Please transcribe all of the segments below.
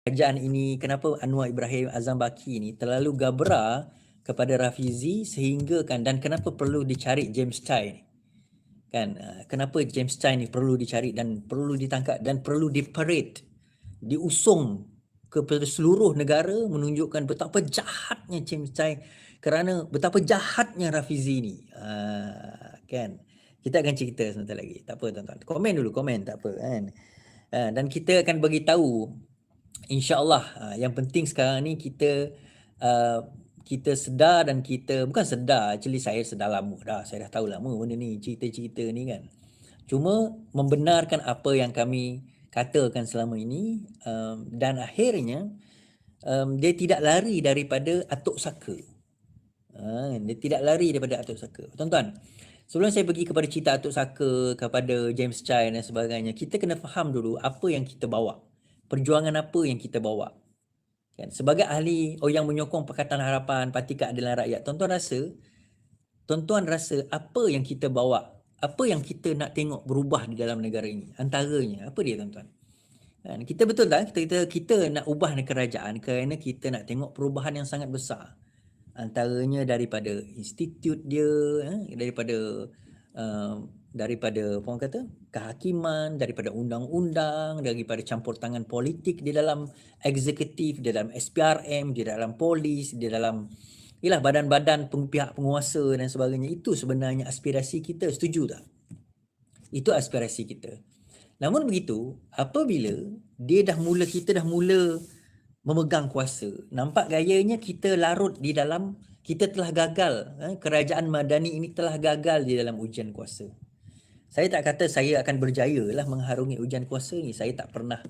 kerajaan ini, kenapa Anwar Ibrahim Azam Baki ni terlalu gabra kepada Rafizi sehingga kan, dan kenapa perlu dicari James Chai ni kan, kenapa James Chai ni perlu dicari dan perlu ditangkap dan perlu diparade, diusung kepada seluruh negara, menunjukkan betapa jahatnya James Chai kerana betapa jahatnya Rafizi ni. Kan, kita akan cerita sebentar lagi, tak apa tuan-tuan, komen dulu, komen tak apa kan. Dan kita akan bagi tahu InsyaAllah. Yang penting sekarang ni kita sedar, dan kita bukan sedar, actually saya sedar lama dah, saya dah tahu lama benda ni, cerita-cerita ni kan. Cuma membenarkan apa yang kami katakan selama ini, dan akhirnya dia tidak lari daripada atuk saka. Dia tidak lari daripada atuk saka. Tuan-tuan, sebelum saya pergi kepada cerita atuk saka, kepada James Chai dan sebagainya, kita kena faham dulu apa yang kita bawa. Perjuangan apa yang kita bawa. Kan? Sebagai ahli yang menyokong Pakatan Harapan, Parti Keadilan Rakyat, tuan-tuan rasa apa yang kita bawa, apa yang kita nak tengok berubah di dalam negara ini? Antaranya, apa dia tuan-tuan? Kan? Kita betul tak? Kita nak ubah kerajaan kerana kita nak tengok perubahan yang sangat besar. Antaranya daripada institut dia, daripada apa orang kata, kehakiman, daripada undang-undang, daripada campur tangan politik di dalam eksekutif, di dalam SPRM, di dalam polis, di dalam badan-badan pihak penguasa dan sebagainya. Itu sebenarnya aspirasi kita, setuju tak? Itu aspirasi kita. Namun begitu, apabila kita dah mula memegang kuasa, nampak gayanya kita larut di dalam, kita telah gagal, kerajaan Madani ini telah gagal di dalam ujian kuasa. Saya tak kata saya akan berjaya lah mengharungi ujian kuasa ni. Saya tak pernah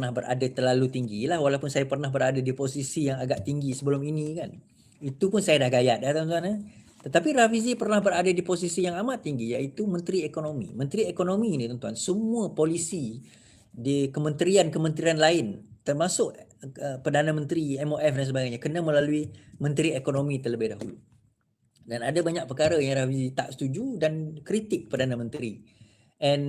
berada terlalu tinggi lah, walaupun saya pernah berada di posisi yang agak tinggi sebelum ini kan. Itu pun saya dah gayat dah tuan-tuan. Tetapi Rafizi pernah berada di posisi yang amat tinggi, iaitu Menteri Ekonomi. Menteri Ekonomi ni tuan-tuan, semua polisi di kementerian-kementerian lain, termasuk Perdana Menteri, MOF dan sebagainya, kena melalui Menteri Ekonomi terlebih dahulu. Dan ada banyak perkara yang Rafizi tak setuju dan kritik Perdana Menteri. And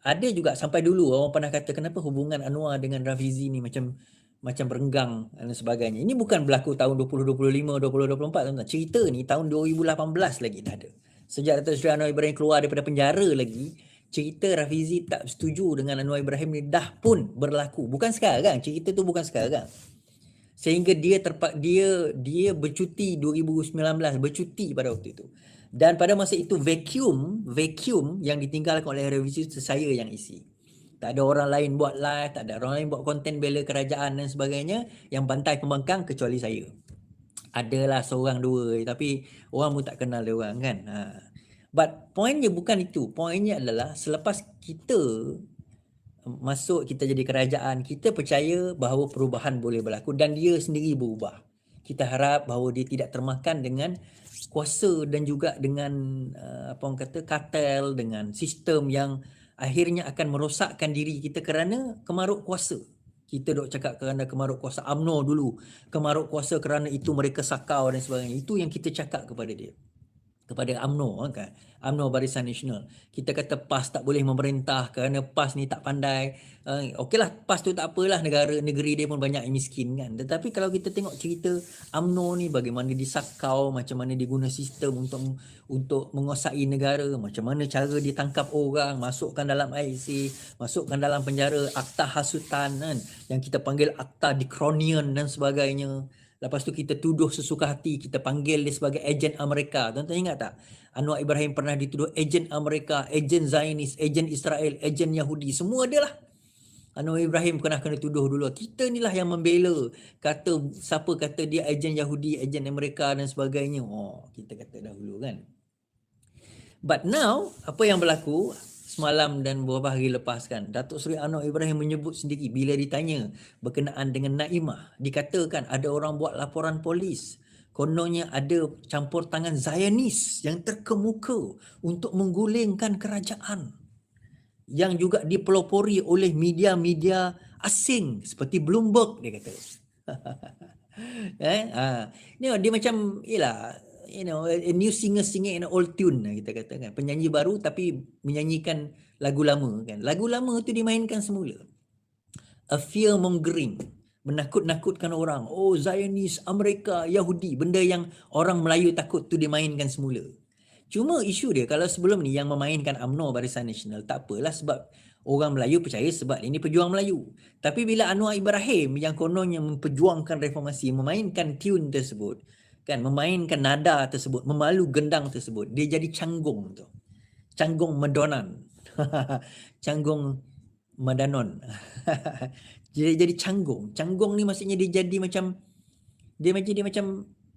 ada juga sampai dulu orang pernah kata kenapa hubungan Anwar dengan Rafizi ni macam berenggang dan sebagainya. Ini bukan berlaku tahun 2025, 2024 tuan-tuan. Cerita ni tahun 2018 lagi dah ada. Sejak Dato' Seri Anwar Ibrahim keluar daripada penjara lagi, cerita Rafizi tak setuju dengan Anwar Ibrahim ni dah pun berlaku. Bukan sekarang, cerita tu bukan sekarang. Sehingga dia bercuti 2019, bercuti pada waktu itu. Dan pada masa itu vacuum yang ditinggalkan oleh Rafizi saya yang isi. Tak ada orang lain buat live, tak ada orang lain buat konten bela kerajaan dan sebagainya yang bantai pembangkang kecuali saya. Adalah seorang dua, tapi orang pun tak kenal dia orang kan. But poinnya bukan itu. Poinnya adalah selepas kita masuk, kita jadi kerajaan, kita percaya bahawa perubahan boleh berlaku dan dia sendiri berubah. Kita harap bahawa dia tidak termakan dengan kuasa dan juga dengan apa orang kata, kartel, dengan sistem yang akhirnya akan merosakkan diri kita kerana kemaruk kuasa. Kita dok cakap kerana kemaruk kuasa UMNO dulu, kemaruk kuasa kerana itu mereka sakau dan sebagainya. Itu yang kita cakap kepada dia, kepada UMNO kan, UMNO Barisan Nasional. Kita kata PAS tak boleh memerintah kerana PAS ni tak pandai. Okeylah, PAS tu tak apalah, negeri dia pun banyak yang miskin kan. Tetapi kalau kita tengok cerita UMNO ni, bagaimana disakau, macam mana dia guna sistem untuk menguasai negara, macam mana cara dia tangkap orang, masukkan dalam IC, masukkan dalam penjara, akta hasutan kan, yang kita panggil akta Dikronian dan sebagainya. Lepas tu kita tuduh sesuka hati, kita panggil dia sebagai ejen Amerika. Tuan-tuan ingat tak? Anwar Ibrahim pernah dituduh ejen Amerika, ejen Zionis, ejen Israel, ejen Yahudi. Semua dia lah. Anwar Ibrahim kena tuduh dulu. Kita ni lah yang membela. Siapa kata dia ejen Yahudi, ejen Amerika dan sebagainya. Kita kata dahulu kan. But now, apa yang berlaku semalam dan beberapa hari lepas kan, Datuk Seri Anwar Ibrahim menyebut sendiri bila ditanya berkenaan dengan Naimah, dikatakan ada orang buat laporan polis, kononnya ada campur tangan Zionis yang terkemuka untuk menggulingkan kerajaan, yang juga dipelopori oleh media-media asing seperti Bloomberg, dia kata. Dia macam a new singer singing in an old tune, kita katakan. Penyanyi baru tapi menyanyikan lagu lama kan. Lagu lama tu dimainkan semula. a fear mongering, menakut-nakutkan orang. Oh, Zionis, Amerika, Yahudi, benda yang orang Melayu takut tu dimainkan semula. Cuma isu dia, kalau sebelum ni yang memainkan UMNO Barisan Nasional, tak apalah sebab orang Melayu percaya sebab ini pejuang Melayu. Tapi bila Anwar Ibrahim yang kononnya memperjuangkan reformasi memainkan tune tersebut, kan, memainkan nada tersebut, memalu gendang tersebut, dia jadi canggung tu. Canggung medonan. Canggung medanon. jadi canggung. Canggung ni maksudnya dia jadi macam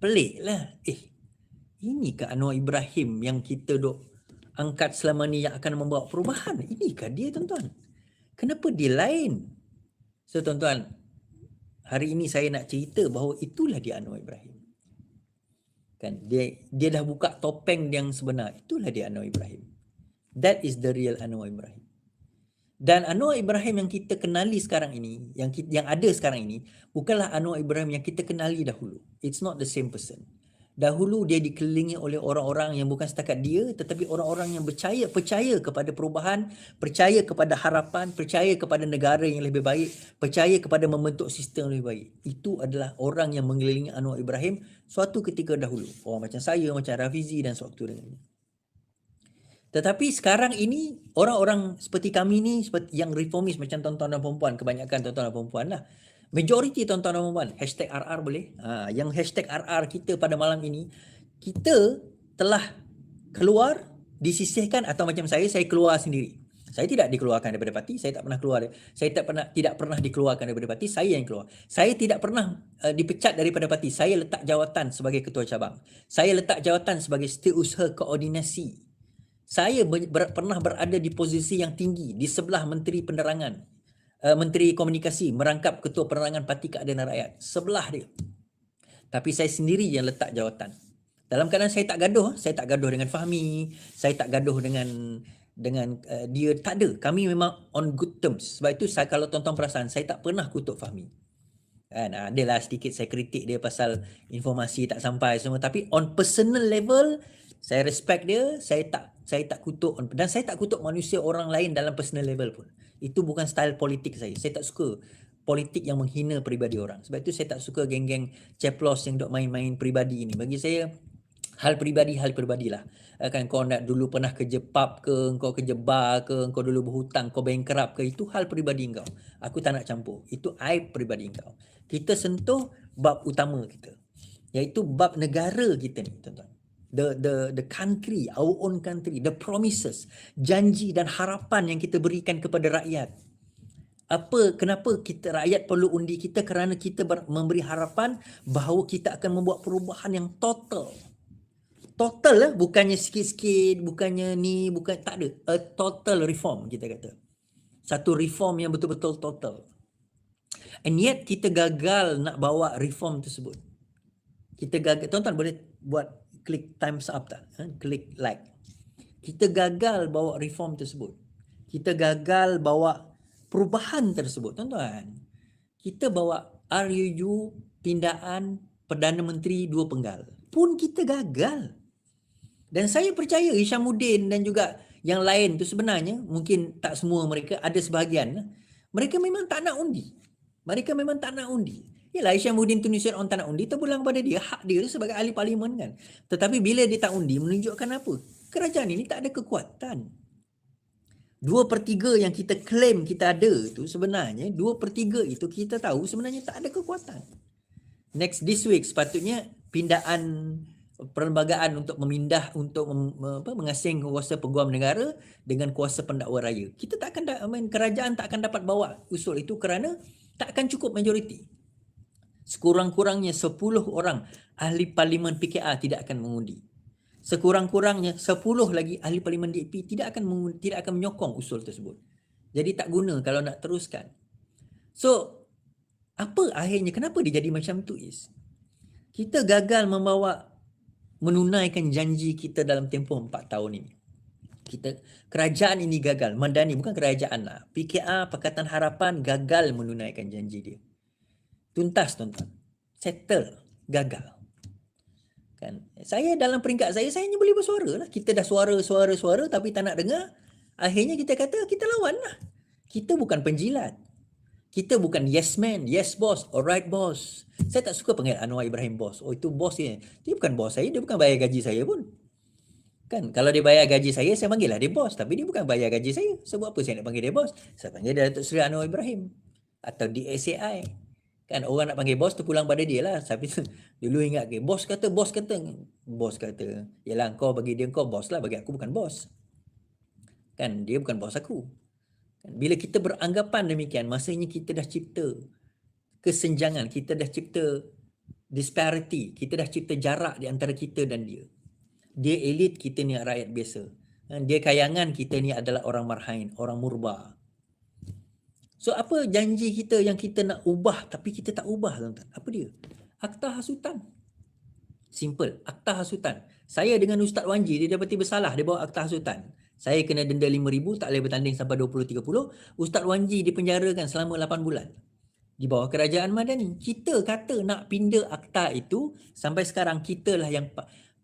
pelik lah. Inikah Anwar Ibrahim yang kita duk angkat selama ni yang akan membawa perubahan? Inikah dia, tuan-tuan? Kenapa dia lain? So, tuan-tuan, hari ini saya nak cerita bahawa itulah dia Anwar Ibrahim. Kan, dia dah buka topeng yang sebenar. Itulah dia Anwar Ibrahim. That is the real Anwar Ibrahim. Dan Anwar Ibrahim yang kita kenali sekarang ini, yang ada sekarang ini, bukanlah Anwar Ibrahim yang kita kenali dahulu. It's not the same person. Dahulu dia dikelilingi oleh orang-orang yang bukan setakat dia, tetapi orang-orang yang percaya kepada perubahan, percaya kepada harapan, percaya kepada negara yang lebih baik, percaya kepada membentuk sistem yang lebih baik. Itu adalah orang yang mengelilingi Anwar Ibrahim suatu ketika dahulu. Orang macam saya, macam Rafizi dan sewaktu dengannya. Tetapi sekarang ini orang-orang seperti kami ni, seperti yang reformis macam tuan-tuan dan perempuan, kebanyakan tuan-tuan dan perempuan lah, majoriti tuan-tuan dan perempuan, #RR boleh. Yang #RR kita pada malam ini, kita telah keluar, disisihkan, atau macam saya keluar sendiri. Saya tidak dikeluarkan daripada parti, saya tak pernah keluar. Saya tidak pernah dikeluarkan daripada parti, saya yang keluar. Saya tidak pernah dipecat daripada parti, saya letak jawatan sebagai ketua cabang. Saya letak jawatan sebagai setiausaha koordinasi. Saya pernah berada di posisi yang tinggi di sebelah Menteri Penerangan, Menteri Komunikasi, merangkap Ketua Penerangan Parti Keadilan Rakyat, sebelah dia. Tapi saya sendiri yang letak jawatan. Dalam keadaan saya tak gaduh dengan Fahmi, saya tak gaduh dengan dia, tak ada. Kami memang on good terms. Sebab itu kalau tuan-tuan perasan, saya tak pernah kutuk Fahmi. Kan, adalah sedikit saya kritik dia pasal informasi tak sampai semua, tapi on personal level saya respect dia, saya tak kutuk, dan saya tak kutuk manusia orang lain dalam personal level pun. Itu bukan style politik saya. Saya tak suka politik yang menghina peribadi orang. Sebab itu saya tak suka geng-geng ceplos yang duk main-main peribadi ini. Bagi saya hal peribadi lah. Kan kau nak dulu pernah kerja pub ke, kau kerja bar ke, kau dulu berhutang, kau bankrupt ke, itu hal peribadi kau. Aku tak nak campur. Itu aib peribadi kau. Kita sentuh bab utama kita, iaitu bab negara kita ni, tuan-tuan. The country, our own country, the promises, janji dan harapan yang kita berikan kepada rakyat. Kenapa rakyat perlu undi kita? Kerana kita memberi harapan bahawa kita akan membuat perubahan yang total lah, bukannya sikit-sikit, bukannya ni, tak ada. A total reform, kita kata. Satu reform yang betul-betul total. And yet kita gagal nak bawa reform tersebut. Kita gagal. Tuan-tuan boleh buat klik times up tak? Klik like. Kita gagal bawa reform tersebut. Kita gagal bawa perubahan tersebut, tuan-tuan. Kita bawa RUU pindaan Perdana Menteri 2 penggal. Pun kita gagal. Dan saya percaya Hishamuddin dan juga yang lain tu sebenarnya, mungkin tak semua mereka, ada sebahagian, mereka memang tak nak undi. Yalah, Hishamuddin Tunisia orang tak nak undi, terpulang pada dia, hak dia sebagai ahli parlimen kan. Tetapi bila dia tak undi, menunjukkan apa? Kerajaan ini tak ada kekuatan. 2/3 yang kita claim kita ada tu sebenarnya, 2/3 itu kita tahu sebenarnya tak ada kekuatan. Next this week sepatutnya pindaan perlembagaan untuk memindah, untuk mengasing kuasa peguam negara dengan kuasa pendakwa raya. Kita tak akan, kerajaan tak akan dapat bawa usul itu kerana tak akan cukup majoriti. Sekurang-kurangnya 10 orang ahli parlimen PKR tidak akan mengundi. Sekurang-kurangnya 10 lagi ahli parlimen DAP tidak akan menyokong usul tersebut. Jadi tak guna kalau nak teruskan. So, apa akhirnya? Kenapa dia jadi macam tu is? Kita gagal menunaikan janji kita dalam tempoh 4 tahun ini. Kerajaan ini gagal. Madani, bukan kerajaan lah. PKR, Pakatan Harapan gagal menunaikan janji dia. Tuntas, tuan-tuan. Settle. Gagal. Kan? Saya dalam peringkat saya hanya boleh bersuara lah. Kita dah suara tapi tak nak dengar. Akhirnya kita kata kita lawan lah. Kita bukan penjilat. Kita bukan yes man, yes boss, alright boss. Saya tak suka panggil Anwar Ibrahim boss. Oh itu bos dia. Dia bukan bos saya, dia bukan bayar gaji saya pun. Kan kalau dia bayar gaji saya panggil lah dia bos. Tapi dia bukan bayar gaji saya. So buat apa saya nak panggil dia bos? Saya panggil dia Datuk Seri Anwar Ibrahim. Atau DSAI. Kan orang nak panggil bos tu pulang pada dia lah. Tapi dulu ingat ke, bos kata, yalah kau bagi dia kau bos lah, bagi aku bukan bos. Kan dia bukan bos aku. Bila kita beranggapan demikian, maksudnya kita dah cipta kesenjangan, kita dah cipta disparity, kita dah cipta jarak di antara kita dan dia. Dia elit, kita ni rakyat biasa. Dia kayangan, kita ni adalah orang marhain, orang murba. So apa janji kita yang kita nak ubah tapi kita tak ubah, tuan-tuan? Apa dia? Akta hasutan. Simple, akta hasutan. Saya dengan Ustaz Wanji, dia dapati bersalah, dia bawa akta hasutan. Saya kena denda 5,000, tak boleh bertanding sampai 20-30. Ustaz Wanji dipenjarakan selama 8 bulan. Di bawah kerajaan Madani. Kita kata nak pindah akta itu, sampai sekarang kita lah yang...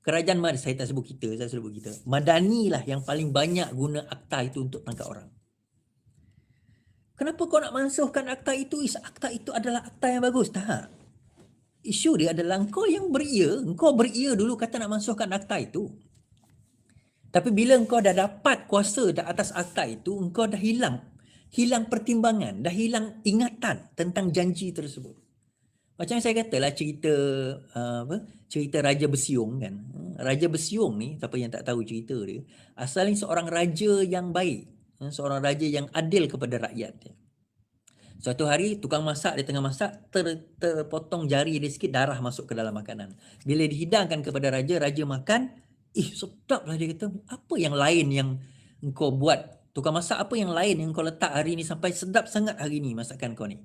Kerajaan Madani, saya tak sebut kita, saya sebut kita. Madani lah yang paling banyak guna akta itu untuk tangkap orang. Kenapa kau nak mansuhkan akta itu? Akta itu adalah akta yang bagus. Tak. Isu dia adalah kau yang beria. Kau beria dulu kata nak mansuhkan akta itu. Tapi bila engkau dah dapat kuasa atas akta itu, engkau dah hilang pertimbangan, dah hilang ingatan tentang janji tersebut. Macam saya katalah cerita Raja Besiung kan. Raja Besiung ni, siapa yang tak tahu cerita dia, asalnya seorang raja yang baik, seorang raja yang adil kepada rakyat. Suatu hari tukang masak di tengah masak terpotong jari dia sikit, darah masuk ke dalam makanan. Bila dihidangkan kepada raja, raja makan, sedap lah dia kata. Apa yang lain yang engkau buat? Tukang masak, apa yang lain yang kau letak hari ni sampai sedap sangat hari ni masakan kau ni?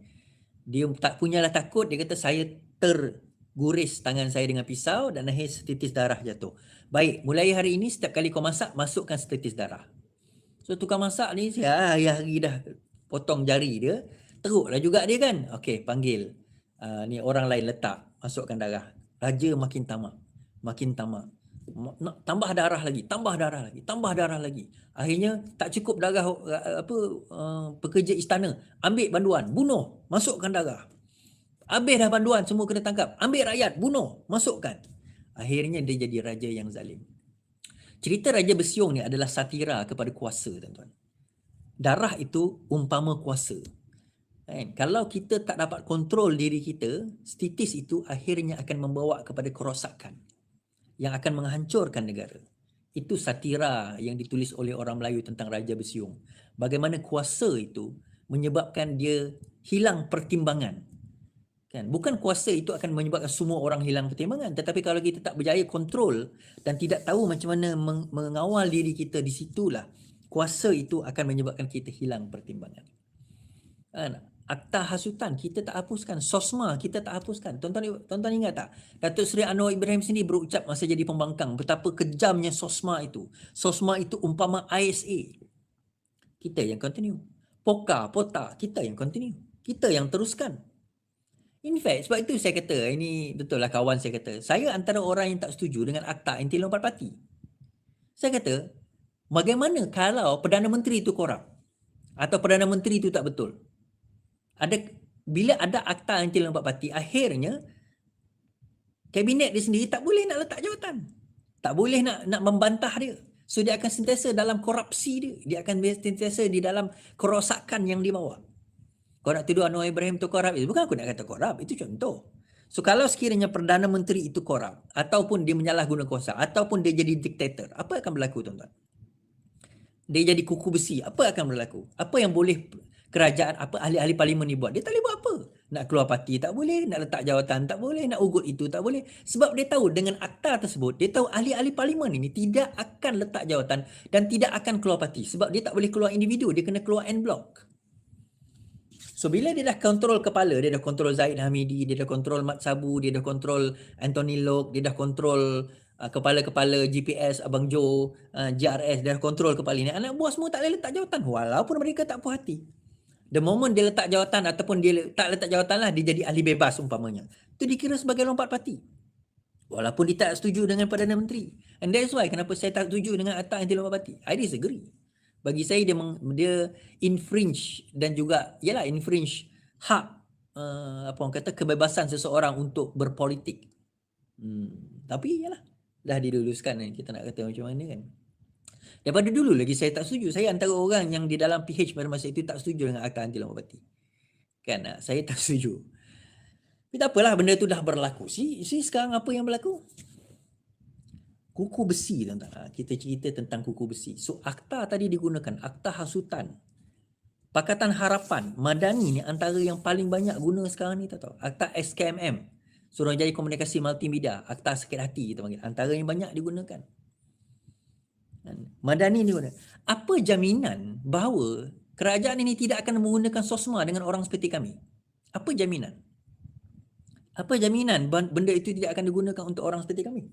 Dia tak punyalah takut, dia kata saya terguris tangan saya dengan pisau dan akhir setitis darah jatuh. Baik, mulai hari ini setiap kali kau masak, masukkan setitis darah. So tukang masak ni, hari dah potong jari dia, teruklah juga dia kan. Okey, panggil ni orang lain letak, masukkan darah. Raja makin tamak. Nak tambah darah lagi, tambah darah lagi. Akhirnya tak cukup darah pekerja istana, ambil banduan, bunuh, masukkan darah. Habis dah banduan, semua kena tangkap, ambil rakyat, bunuh, masukkan. Akhirnya dia jadi raja yang zalim. Cerita Raja Besiung ni adalah satira kepada kuasa, tuan-tuan. Darah itu umpama kuasa. Kalau kita tak dapat kontrol diri kita, setitis itu akhirnya akan membawa kepada kerosakan yang akan menghancurkan negara. Itu satira yang ditulis oleh orang Melayu tentang Raja Besiung. Bagaimana kuasa itu menyebabkan dia hilang pertimbangan. Kan? Bukan kuasa itu akan menyebabkan semua orang hilang pertimbangan. Tetapi kalau kita tak berjaya kontrol dan tidak tahu macam mana mengawal diri kita, di situlah kuasa itu akan menyebabkan kita hilang pertimbangan. Akta hasutan kita tak hapuskan, SOSMA kita tak hapuskan. Tuan-tuan ingat tak? Datuk Seri Anwar Ibrahim sendiri berucap masa jadi pembangkang betapa kejamnya SOSMA itu. SOSMA itu umpama ISA. Kita yang continue. POTA kita yang continue. Kita yang teruskan. In fact, sebab itu saya kata, ini betul lah kawan saya kata, saya antara orang yang tak setuju dengan akta anti lompat parti. Saya kata, bagaimana kalau Perdana Menteri itu korup? Atau Perdana Menteri itu tak betul? Bila ada akta anti lompat parti, akhirnya kabinet dia sendiri tak boleh nak letak jawatan. Tak boleh nak membantah dia. So dia akan sentiasa dalam korupsi dia. Dia akan sentiasa di dalam kerosakan yang dibawa. Kau nak tuduh Anwar Ibrahim itu korup, bukan aku nak kata korup, itu contoh. So kalau sekiranya Perdana Menteri itu korup, ataupun dia menyalahguna kuasa, ataupun dia jadi diktator, apa akan berlaku, tuan-tuan? Dia jadi kuku besi, apa akan berlaku? Apa yang boleh kerajaan, ahli-ahli parlimen ni buat? Dia tak boleh buat apa. Nak keluar parti tak boleh, nak letak jawatan tak boleh, nak ugut itu tak boleh. Sebab dia tahu dengan akta tersebut, dia tahu ahli-ahli parlimen ini tidak akan letak jawatan dan tidak akan keluar parti. Sebab dia tak boleh keluar individu, dia kena keluar en bloc. So bila dia dah kontrol kepala, dia dah kontrol Zahid Hamidi, dia dah kontrol Mat Sabu, dia dah kontrol Anthony Lok, dia dah kontrol kepala-kepala GPS, Abang Jo, GRS, dia dah kontrol kepala ni. Anak buah semua tak boleh letak jawatan walaupun mereka tak puas hati. The moment dia letak jawatan ataupun dia tak letak jawatan lah, dia jadi ahli bebas umpamanya. Itu dikira sebagai lompat parti. Walaupun dia tak setuju dengan Perdana Menteri. And that's why kenapa saya tak setuju dengan akta anti lompat parti. I disagree. Bagi saya dia infringe dan juga infringe hak apa orang kata kebebasan seseorang untuk berpolitik. Tapi yalah, dah diluluskan kan, kita nak kata macam mana kan. Daripada dulu lagi saya tak setuju. Saya antara orang yang di dalam PH pada masa itu tak setuju dengan Akta Anti Lawat Parti. Kan, saya tak setuju. Tapi tak apalah, benda tu dah berlaku. Si sekarang apa yang berlaku? Kuku besi, tuan-tuan. Kita cerita tentang kuku besi. So akta tadi digunakan, akta hasutan. Pakatan Harapan, Madani ni antara yang paling banyak guna sekarang ni, tahu. Akta SKMM, Suruhanjaya Komunikasi Multimedia, akta sakit hati kita panggil, antara yang banyak digunakan. Madani ni guna. Apa jaminan bahawa kerajaan ini tidak akan menggunakan SOSMA dengan orang seperti kami? Apa jaminan? Apa jaminan benda itu tidak akan digunakan untuk orang seperti kami?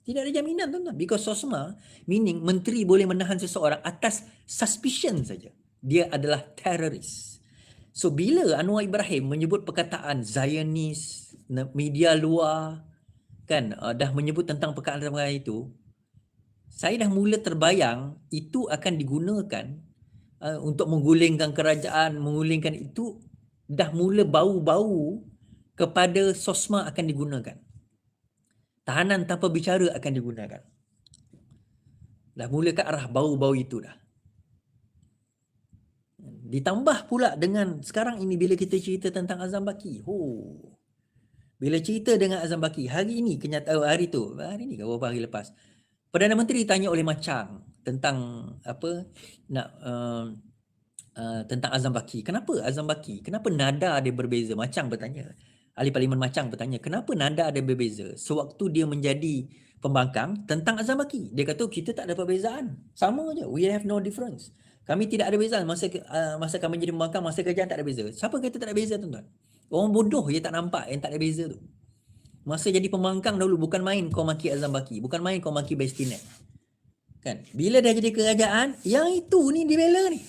Tidak ada jaminan, tuan-tuan. Because SOSMA meaning menteri boleh menahan seseorang atas suspicion saja. Dia adalah teroris. So bila Anwar Ibrahim menyebut perkataan Zionis, media luar kan dah menyebut tentang perkataan itu, saya dah mula terbayang itu akan digunakan untuk menggulingkan kerajaan, menggulingkan itu dah mula bau-bau kepada SOSMA akan digunakan. Tahanan tanpa bicara akan digunakan. Dah mula ke arah bau-bau itu dah. Ditambah pula dengan sekarang ini bila kita cerita tentang Azam Baki. Bila cerita dengan Azam Baki, hari ini hari ni ke beberapa hari lepas, Perdana Menteri tanya oleh Macang tentang apa tentang Azam Baki. Kenapa Azam Baki? Kenapa nada dia berbeza? Macang bertanya. Ahli Parlimen Macang bertanya, kenapa nada ada berbeza sewaktu dia menjadi pembangkang tentang Azam Baki? Dia kata kita tak ada perbezaan. Sama je. We have no difference. Kami tidak ada beza masa kami jadi pembangkang, masa kerajaan tak ada beza. Siapa kata tak ada beza, tuan-tuan? Orang bodoh je tak nampak yang tak ada beza tu. Masa jadi pembangkang dahulu bukan main kau maki Azam Baki, bukan main kau maki Bastinet. Kan? Bila dah jadi kerajaan, yang itu ni dibela ni.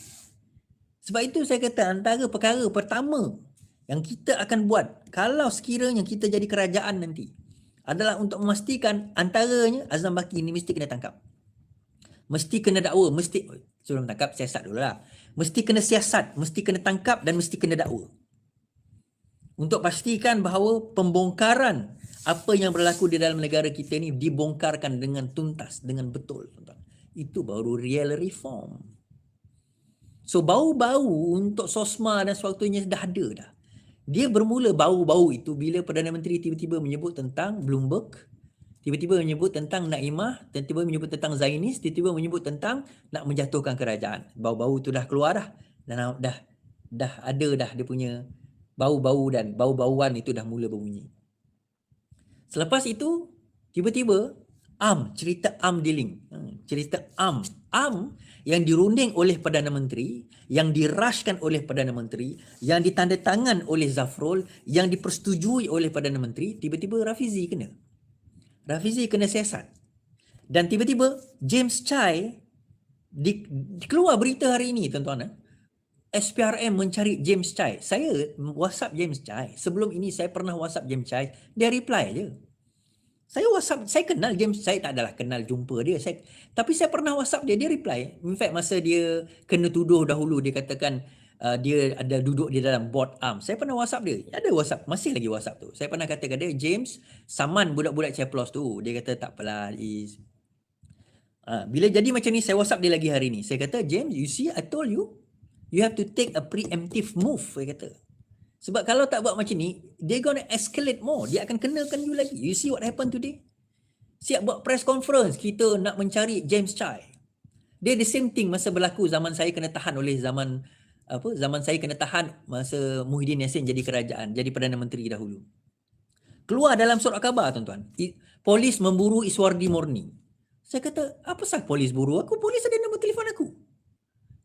Sebab itu saya kata antara perkara pertama yang kita akan buat kalau sekiranya kita jadi kerajaan nanti adalah untuk memastikan antaranya Azam Baki ni mesti kena tangkap. Mesti kena dakwa, sebelum tangkap siasat dulu lah. Mesti kena siasat, mesti kena tangkap dan mesti kena dakwa. Untuk pastikan bahawa pembongkaran apa yang berlaku di dalam negara kita ni dibongkarkan dengan tuntas, dengan betul. Itu baru real reform. So bau-bau untuk SOSMA dan sebagainya dah ada dah. Dia bermula bau-bau itu bila Perdana Menteri tiba-tiba menyebut tentang Bloomberg, tiba-tiba menyebut tentang Naimah, tiba-tiba menyebut tentang Zainis, tiba-tiba menyebut tentang nak menjatuhkan kerajaan. Bau-bau tu dah keluar dah. Dan dah ada dah dia punya bau-bau dan bau-bauan itu dah mula berbunyi. Selepas itu tiba-tiba cerita dealing. Cerita yang dirunding oleh Perdana Menteri, yang dirashkan oleh Perdana Menteri, yang ditandatangan oleh Zafrul, yang dipersetujui oleh Perdana Menteri, tiba-tiba Rafizi kena siasat. Dan tiba-tiba James Chai keluar berita hari ini, tuan-tuan. SPRM mencari James Chai. Saya WhatsApp James Chai. Sebelum ini saya pernah WhatsApp James Chai, dia reply je. Saya kenal James Chai, tak adalah kenal jumpa dia. Tapi saya pernah WhatsApp dia reply. In fact masa dia kena tuduh dahulu, dia katakan dia ada duduk di dalam board ARM. Saya pernah WhatsApp dia. Ada WhatsApp, masih lagi WhatsApp tu. Saya pernah katakan dia, James, saman budak-budak Ceplos tu. Dia kata tak apalah, bila jadi macam ni, saya WhatsApp dia lagi hari ni. Saya kata, James, you see, I told you, you have to take a preemptive move, saya kata. Sebab kalau tak buat macam ni, they're gonna escalate more. Dia akan kenakan you lagi. You see what happened today? Siap buat press conference, kita nak mencari James Chai. Dia the same thing masa berlaku zaman saya kena tahan oleh zaman saya kena tahan masa Muhyiddin Yassin jadi kerajaan, jadi Perdana Menteri dahulu. Keluar dalam surat khabar, tuan-tuan. Polis memburu Iswardi Morni. Saya kata, apa sah polis buru aku? Polis ada nombor telefon aku.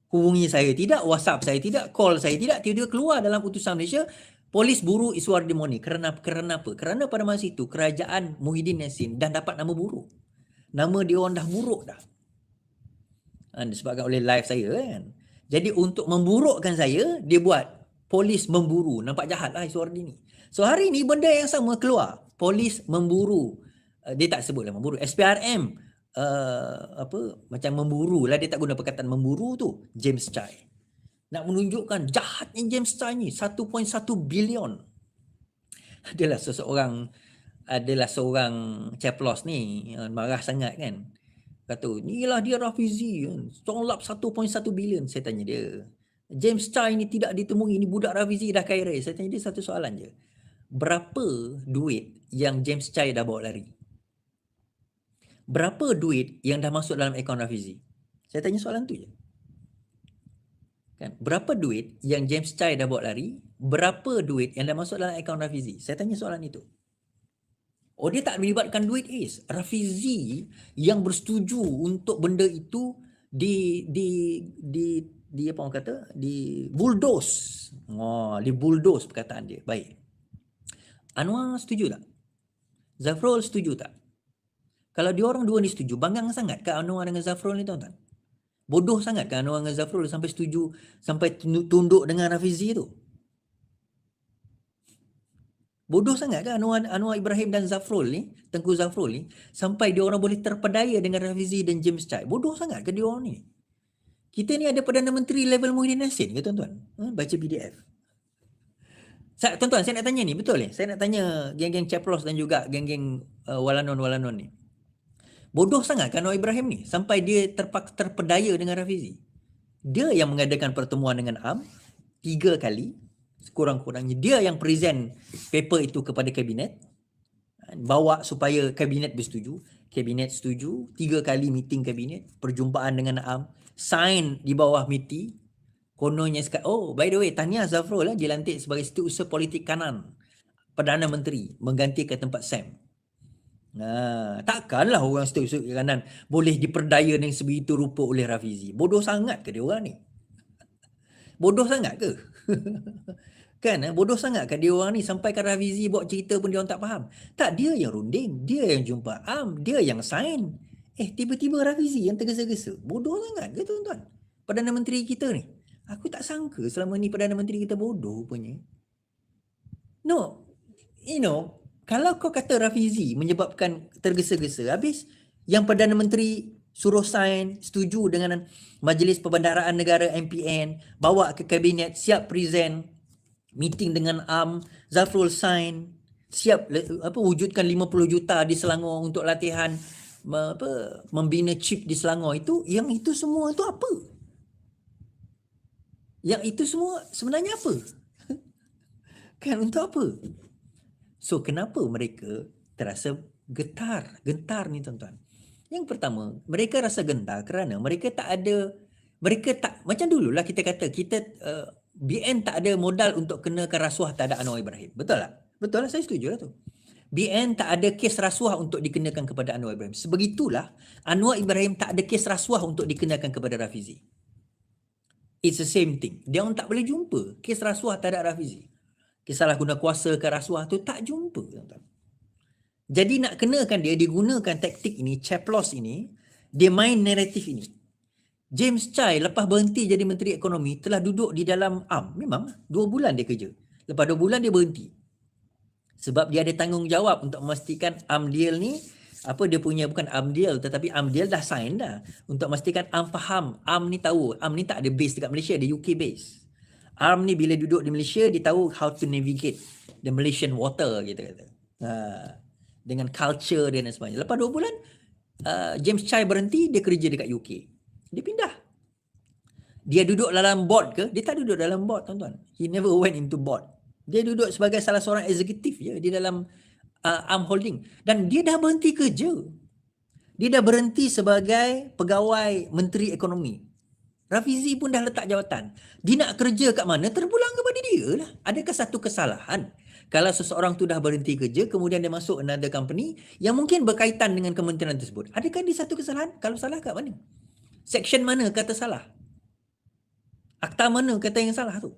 Hubungi saya tidak, WhatsApp saya tidak, call saya tidak, tiba-tiba keluar dalam putusan Malaysia, polis buru Iswardi Morni. Kerana apa? Kerana pada masa itu kerajaan Muhyiddin Yassin dah dapat nama buruk. Nama dia orang dah buruk dah. Disebabkan oleh live saya kan. Jadi untuk memburukkan saya, dia buat polis memburu. Nampak jahat lah Iswardi ni. So hari ni benda yang sama keluar. Polis memburu. Dia tak sebutlah memburu. SPRM macam memburu lah, dia tak guna perkataan memburu tu, James Chai. nak menunjukkan jahatnya James Chai ni 1.1 bilion. Adalah seorang caplos ni marah sangat kan. Kata, inilah dia Rafizi kan. Tolak 1.1 bilion. Saya tanya dia, James Chai ni tidak ditemui, ni budak Rafizi dah kaya raya. Saya tanya dia satu soalan je. Berapa duit yang James Chai dah bawa lari? Berapa duit yang dah masuk dalam akaun Rafizi? Saya tanya soalan tu je. Kan? Berapa duit yang James Chai dah bawa lari? Berapa duit yang dah masuk dalam akaun Rafizi? Saya tanya soalan itu. Oh, dia tak melibatkan duit is. Rafizi yang bersetuju untuk benda itu di apa orang kata? Di bulldoze. Di bulldoze perkataan dia. Baik. Anwar setuju tak? Zafrul setuju tak? Kalau dia orang dua ni setuju, banggang sangat ke Anwar dengan Zafrul ni, tuan-tuan? Bodoh sangat ke Anwar dengan Zafrul sampai setuju, sampai tunduk dengan Rafizi tu? Bodoh sangat ke Anwar Ibrahim dan Zafrul ni, Tengku Zafrul ni, sampai dia orang boleh terpedaya dengan Rafizi dan James Chai? Bodoh sangat ke dia orang ni? Kita ni ada Perdana Menteri level Muhyiddin Yassin ke, tuan-tuan? Baca PDF. Tuan-tuan, saya nak tanya ni, betul ni? Saya nak tanya geng-geng Caplos dan juga geng-geng Walanon ni. Bodoh sangat kan Anwar Ibrahim ni sampai dia terpedaya dengan Rafizi. Dia yang mengadakan pertemuan dengan AM 3 kali, sekurang-kurangnya dia yang present paper itu kepada kabinet, bawa supaya kabinet bersetuju. Kabinet setuju, 3 kali meeting kabinet, perjumpaan dengan AM, sign di bawah MITI. Kononnya sekat, oh by the way, tahniah Zafrul lah dilantik sebagai setiausaha politik kanan Perdana Menteri menggantikan tempat Sam. Takkanlah orang setiausaha kanan boleh diperdaya dengan sebegitu rupa oleh Rafizi. Bodoh sangat ke dia orang ni? Bodoh sangat ke? Kan, bodoh sangat ke dia orang ni sampai kan Rafizi buat cerita pun dia orang tak faham. Tak, dia yang runding, dia yang jumpa AM, dia yang sign. Tiba-tiba Rafizi yang tergesa-gesa. Bodoh sangat ke, tuan-tuan? Perdana Menteri kita ni. Aku tak sangka selama ni Perdana Menteri kita bodoh punya. No, kalau kau kata Rafizi menyebabkan tergesa-gesa, habis yang Perdana Menteri suruh sign, setuju dengan Majlis Perbendaharaan Negara MPN, bawa ke kabinet, siap present, meeting dengan AM, Zafrul sign, siap wujudkan 50 juta di Selangor untuk latihan membina chip di Selangor itu, yang itu semua tu apa? Yang itu semua sebenarnya apa? Kan, untuk apa? So, kenapa mereka terasa gentar ni, tuan-tuan? Yang pertama, mereka rasa gentar kerana mereka tak, macam dululah kita kata, BN tak ada modal untuk kenakan rasuah terhadap Anwar Ibrahim. Betul tak? Betul lah, saya setuju lah tu. BN tak ada kes rasuah untuk dikenakan kepada Anwar Ibrahim. Sebegitulah, Anwar Ibrahim tak ada kes rasuah untuk dikenakan kepada Rafizi. It's the same thing. Dia orang tak boleh jumpa kes rasuah terhadap Rafizi. Kes salah guna kuasa ke rasuah tu tak jumpa. Jadi nak kenakan dia gunakan taktik ini, Caplos ini, dia main naratif ini. James Chai lepas berhenti jadi Menteri Ekonomi telah duduk di dalam AM. Memang 2 bulan dia kerja. Lepas 2 bulan dia berhenti. Sebab dia ada tanggungjawab untuk memastikan AMDIL ni, dia punya bukan AMDIL tetapi AMDIL dah sign dah. Untuk memastikan AM faham, AM ni tahu, AM ni tak ada base dekat Malaysia, ada UK base. AM ni bila duduk di Malaysia, dia tahu how to navigate the Malaysian water, kita kata. Dengan culture dia dan sebagainya. Lepas 2 bulan, James Chai berhenti, dia kerja dekat UK. Dia pindah. Dia duduk dalam board ke? Dia tak duduk dalam board, tuan-tuan. He never went into board. Dia duduk sebagai salah seorang eksekutif je di dalam AM Holding. Dan dia dah berhenti kerja. Dia dah berhenti sebagai pegawai Menteri Ekonomi. Rafizi pun dah letak jawatan. Dia nak kerja kat mana, terpulang kepada dia lah. Adakah satu kesalahan kalau seseorang tu dah berhenti kerja, kemudian dia masuk another company yang mungkin berkaitan dengan kementerian tersebut? Adakah dia satu kesalahan? Kalau salah, kat mana? Section mana kata salah? Akta mana kata yang salah tu?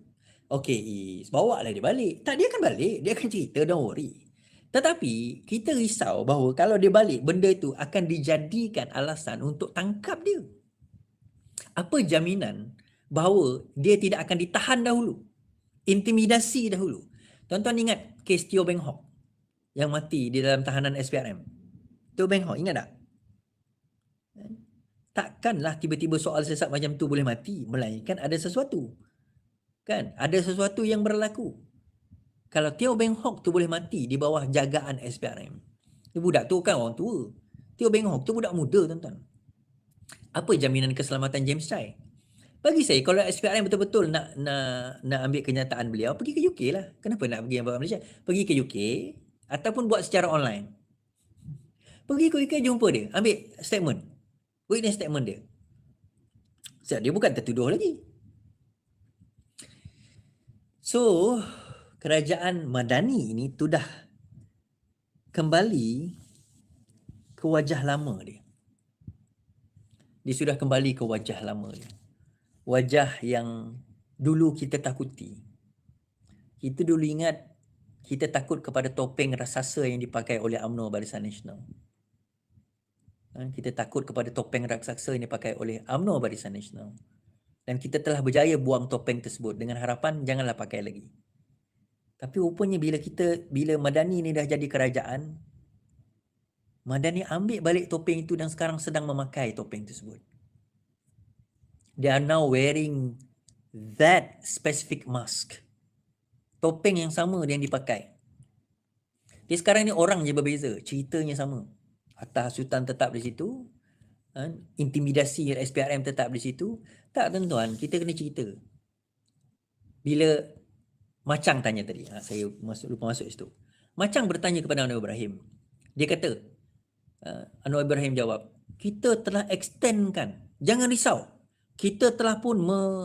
Okey, bawa lah dia balik. Tak, dia akan balik. Dia akan cerita, don't worry. Tetapi kita risau bahawa kalau dia balik, benda itu akan dijadikan alasan untuk tangkap dia. Apa jaminan bahawa dia tidak akan ditahan dahulu? Intimidasi dahulu. Tuan-tuan ingat kes Teo Beng Hock yang mati di dalam tahanan SPRM? Teo Beng Hock, ingat tak? Takkanlah tiba-tiba soal sesat macam tu boleh mati, melainkan ada sesuatu. Kan? Ada sesuatu yang berlaku. Kalau Teo Beng Hock tu boleh mati di bawah jagaan SPRM. Budak tu kan orang tua. Teo Beng Hock tu budak muda, tuan-tuan. Apa jaminan keselamatan James Chai? Bagi saya, kalau SPRM betul-betul nak ambil kenyataan beliau, pergi ke UK lah. Kenapa nak pergi ke Malaysia? Pergi ke UK ataupun buat secara online. Pergi ke UK, jumpa dia, ambil statement. Witness statement dia. Sebab dia bukan tertuduh lagi. So, kerajaan Madani ini sudah kembali ke wajah lama dia. Dia sudah kembali ke wajah lama dia. Wajah yang dulu kita takuti. Kita dulu ingat kita takut kepada topeng raksasa yang dipakai oleh UMNO Barisan Nasional. Kita takut kepada topeng raksasa yang dipakai oleh UMNO Barisan Nasional. Dan kita telah berjaya buang topeng tersebut dengan harapan janganlah pakai lagi. Tapi rupanya bila Madani ni dah jadi kerajaan, Madani ambil balik topeng itu dan sekarang sedang memakai topeng tersebut. They are now wearing that specific mask. Topeng yang sama yang dipakai. Jadi sekarang ni orang je berbeza, ceritanya sama. Atas hasutan tetap di situ, intimidasi SPRM tetap di situ. Tak, tuan-tuan, kita kena cerita. Bila Macang tanya tadi, saya lupa masuk situ. Macang bertanya kepada Anwar Ibrahim. Dia kata, Anwar Ibrahim jawab, kita telah extendkan, jangan risau, kita telah pun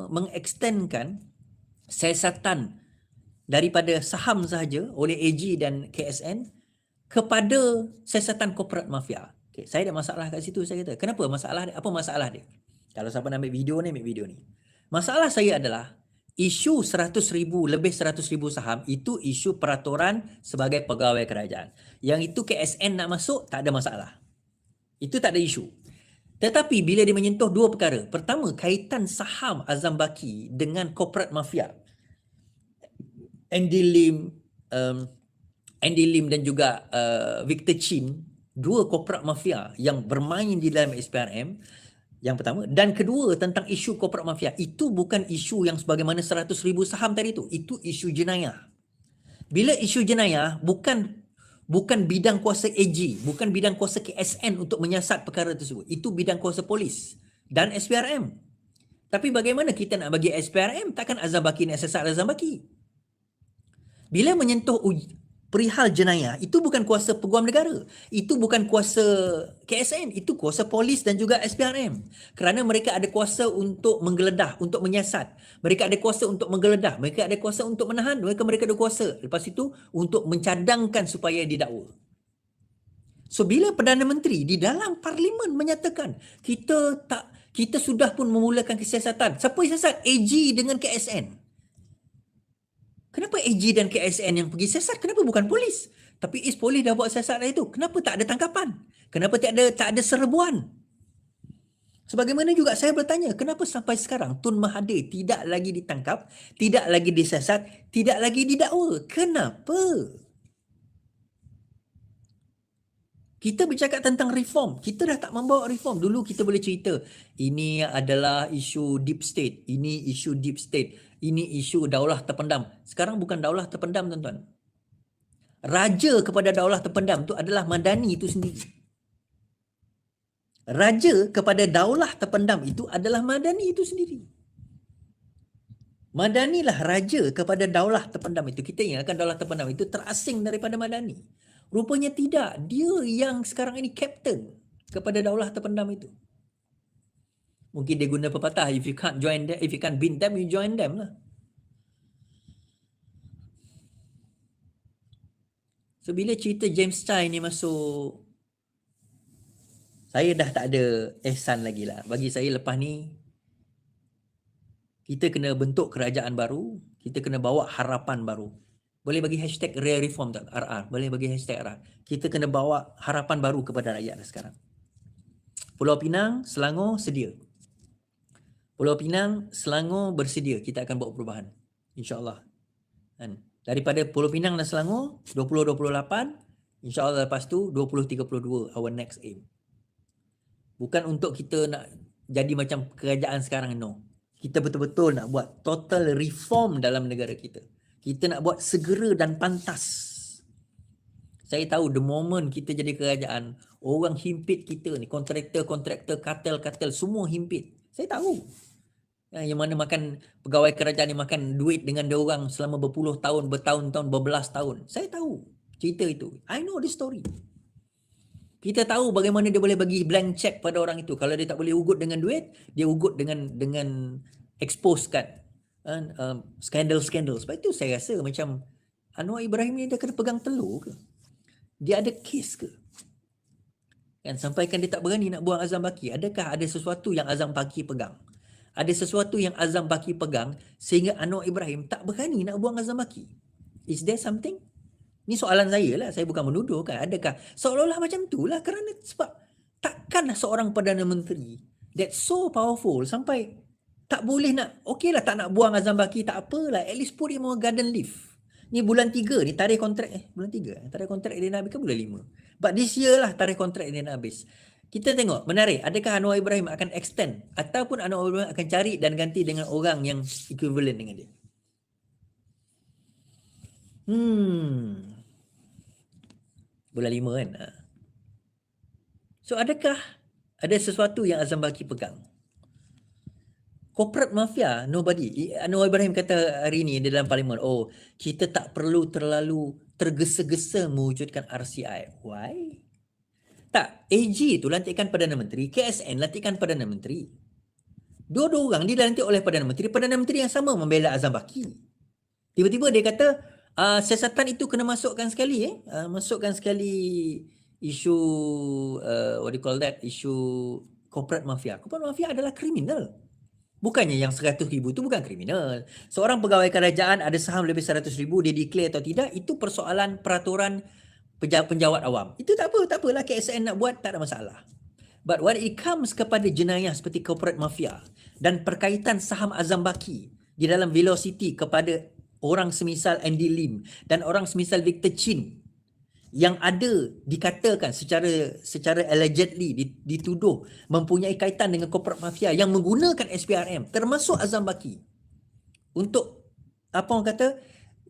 mengextendkan siasatan daripada saham sahaja oleh AG dan KSN kepada siasatan korporat mafia. Okay, saya ada masalah kat situ. Saya kata, kenapa masalah dia? Apa masalah dia? Kalau siapa nak ambil video ni, ambil video ni. Masalah saya adalah isu 100,000 lebih 100,000 saham itu isu peraturan sebagai pegawai kerajaan. Yang itu KSN nak masuk, tak ada masalah. Itu tak ada isu. Tetapi bila dia menyentuh dua perkara. Pertama, kaitan saham Azam Baki dengan korporat mafia. Andy Lim dan juga Victor Chin, dua korporat mafia yang bermain di dalam SPRM. Yang pertama. Dan kedua, tentang isu korporat mafia. Itu bukan isu yang sebagaimana 100,000 saham tadi itu. Itu isu jenayah. Bila isu jenayah, bukan bidang kuasa AG, bukan bidang kuasa KSN untuk menyiasat perkara tersebut. Itu bidang kuasa polis dan SPRM. Tapi bagaimana kita nak bagi SPRM? Takkan Azam Baki nak siasat Azam Baki. Bila menyentuh perihal jenayah, itu bukan kuasa peguam negara. Itu bukan kuasa KSN. Itu kuasa polis dan juga SPRM. Kerana mereka ada kuasa untuk menggeledah, untuk menyiasat. Mereka ada kuasa untuk menggeledah. Mereka ada kuasa untuk menahan. Mereka ada kuasa. Lepas itu, untuk mencadangkan supaya didakwa. So, bila Perdana Menteri di dalam Parlimen menyatakan, kita sudah pun memulakan kesiasatan. Siapa yang siasat? AG dengan KSN. Kenapa AG dan KSN yang pergi siasat? Kenapa bukan polis? Tapi polis dah buat siasat dah itu. Kenapa tak ada tangkapan? Kenapa tak ada serbuan? Sebagaimana juga saya bertanya, kenapa sampai sekarang Tun Mahathir tidak lagi ditangkap, tidak lagi disiasat, tidak lagi didakwa? Kenapa? Kita bercakap tentang reform. Kita dah tak membawa reform. Dulu kita boleh cerita, ini adalah isu deep state. Ini isu deep state. Ini isu daulah terpendam. Sekarang bukan daulah terpendam, tuan-tuan. Raja kepada daulah terpendam itu adalah Madani itu sendiri. Raja kepada daulah terpendam itu adalah Madani itu sendiri. Madani lah raja kepada daulah terpendam itu. Kita ingatkan daulah terpendam itu terasing daripada Madani. Rupanya tidak. Dia yang sekarang ini kapten kepada daulah terpendam itu. Mungkin dia guna pepatah, if you can't join them, if you can't beat them, you join them lah. So bila cerita James Chai ni masuk, saya dah tak ada ihsan lagi lah. Bagi saya lepas ni, kita kena bentuk kerajaan baru, kita kena bawa harapan baru. Boleh bagi hashtag Real Reform tak? RR. Boleh bagi hashtag RR. Kita kena bawa harapan baru kepada rakyat sekarang. Pulau Pinang, Selangor sedia. Pulau Pinang, Selangor bersedia. Kita akan buat perubahan. InsyaAllah. Daripada Pulau Pinang dan Selangor, 2028, InsyaAllah lepas tu, 2032, our next aim. Bukan untuk kita nak jadi macam kerajaan sekarang, no. Kita betul-betul nak buat total reform dalam negara kita. Kita nak buat segera dan pantas. Saya tahu the moment kita jadi kerajaan, orang himpit kita ni, kontraktor, kartel, semua himpit. Saya tahu. Yang mana makan pegawai kerajaan ni makan duit dengan dia orang selama berpuluh tahun, bertahun-tahun, berbelas tahun. Saya tahu cerita itu. I know the story. Kita tahu bagaimana dia boleh bagi blank check pada orang itu. Kalau dia tak boleh ugut dengan duit, dia ugut dengan exposekan skandal-skandal. Sebab itu saya rasa macam Anwar Ibrahim ni dia kena pegang telur ke? Dia ada kes ke? Kan sampaikan dia tak berani nak buang Azam Baki. Adakah ada sesuatu yang Azam Baki pegang? Ada sesuatu yang Azam Baki pegang sehingga Anwar Ibrahim tak berani nak buang Azam Baki? Is there something? Ni soalan saya lah. Saya bukan menuduh kan. Adakah? Seolah-olah macam tu lah. Kerana sebab takkanlah seorang Perdana Menteri that's so powerful sampai tak boleh nak, okey lah tak nak buang Azam Baki, tak apalah. At least put him on garden leave. Ni bulan 3 ni tarikh kontrak bulan 3 tarikh kontrak dia nak habis ke bulan 5? But this year lah tarikh kontrak dia nak habis. Kita tengok menarik, adakah Anwar Ibrahim akan extend ataupun Anwar Ibrahim akan cari dan ganti dengan orang yang equivalent dengan dia. Bulan 5 kan. So adakah ada sesuatu yang Azam Baki pegang? Corporate mafia, nobody. Anwar Ibrahim kata hari ni di dalam parlimen, oh kita tak perlu terlalu tergesa-gesa mewujudkan RCI. Why? Tak, AG tu lantikan Perdana Menteri, KSN lantikan Perdana Menteri. Dua-dua orang dilantik oleh Perdana Menteri yang sama membela Azam Baki. Tiba-tiba dia kata, siasatan itu kena masukkan sekali masukkan sekali isu what do you call that, isu corporate mafia. Corporate mafia adalah kriminal. Bukannya yang 100,000 itu bukan kriminal. Seorang pegawai kerajaan ada saham lebih 100,000, dia declare atau tidak, itu persoalan peraturan penjawat awam. Itu tak apalah KSN nak buat, tak ada masalah. But when it comes kepada jenayah seperti corporate mafia dan perkaitan saham Azam Baki di dalam Velocity kepada orang semisal Andy Lim dan orang semisal Victor Chin yang ada dikatakan secara allegedly dituduh mempunyai kaitan dengan corporate mafia yang menggunakan SPRM termasuk Azam Baki untuk apa orang kata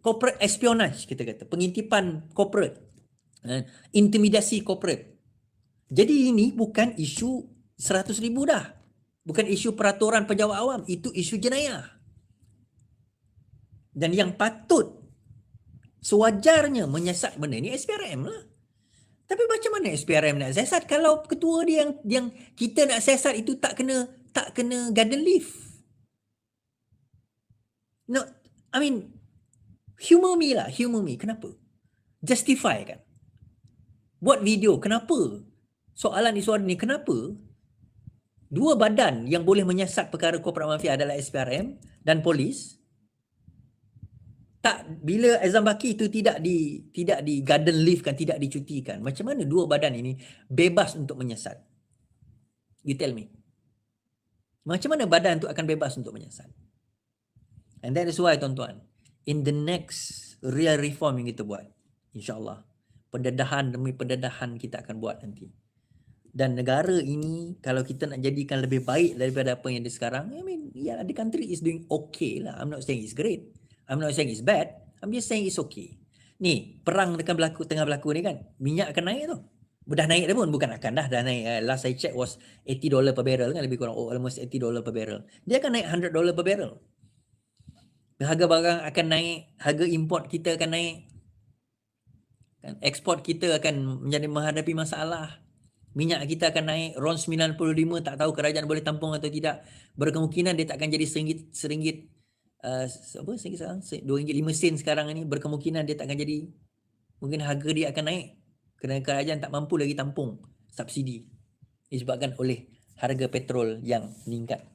corporate espionage, kita kata pengintipan corporate, intimidasi corporate. Jadi ini bukan isu 100,000 dah, bukan isu peraturan penjawat awam, itu isu jenayah. Dan yang patut sewajarnya menyiasat benda ni SPRM lah. Tapi macam mana SPRM nak siasat kalau ketua dia yang kita nak siasat itu tak kena garden leave? No, I mean humor me. Kenapa? Justify kan? Buat video, kenapa? Soalan ni kenapa dua badan yang boleh menyiasat perkara corporate mafia adalah SPRM dan polis? Tak, bila Azam Baki itu tidak di garden leave kan, tidak dicutikan, macam mana dua badan ini bebas untuk menyiasat? You tell me. Macam mana badan itu akan bebas untuk menyiasat? And that is why tuan-tuan, in the next real reform yang kita buat, insyaAllah, pendedahan demi pendedahan kita akan buat nanti. Dan negara ini, kalau kita nak jadikan lebih baik daripada apa yang ada sekarang, I mean, yeah, the country is doing okay lah. I'm not saying it's great. I'm not saying it's bad. I'm just saying it's okay. Ni, perang tengah berlaku ni kan. Minyak akan naik tu. Dah naik dah pun. Bukan akan dah naik. Last I check was $80 per barrel kan. Lebih kurang almost $80 per barrel. Dia akan naik $100 per barrel. Harga barang akan naik. Harga import kita akan naik. Kan? Ekspor kita akan menjadi menghadapi masalah. Minyak kita akan naik. RON 95 tak tahu kerajaan boleh tampung atau tidak. Berkemungkinan dia tak akan jadi RM1 RM2.05 sekarang ni, berkemungkinan dia tak akan jadi, mungkin harga dia akan naik kerana kerajaan tak mampu lagi tampung subsidi disebabkan oleh harga petrol yang meningkat.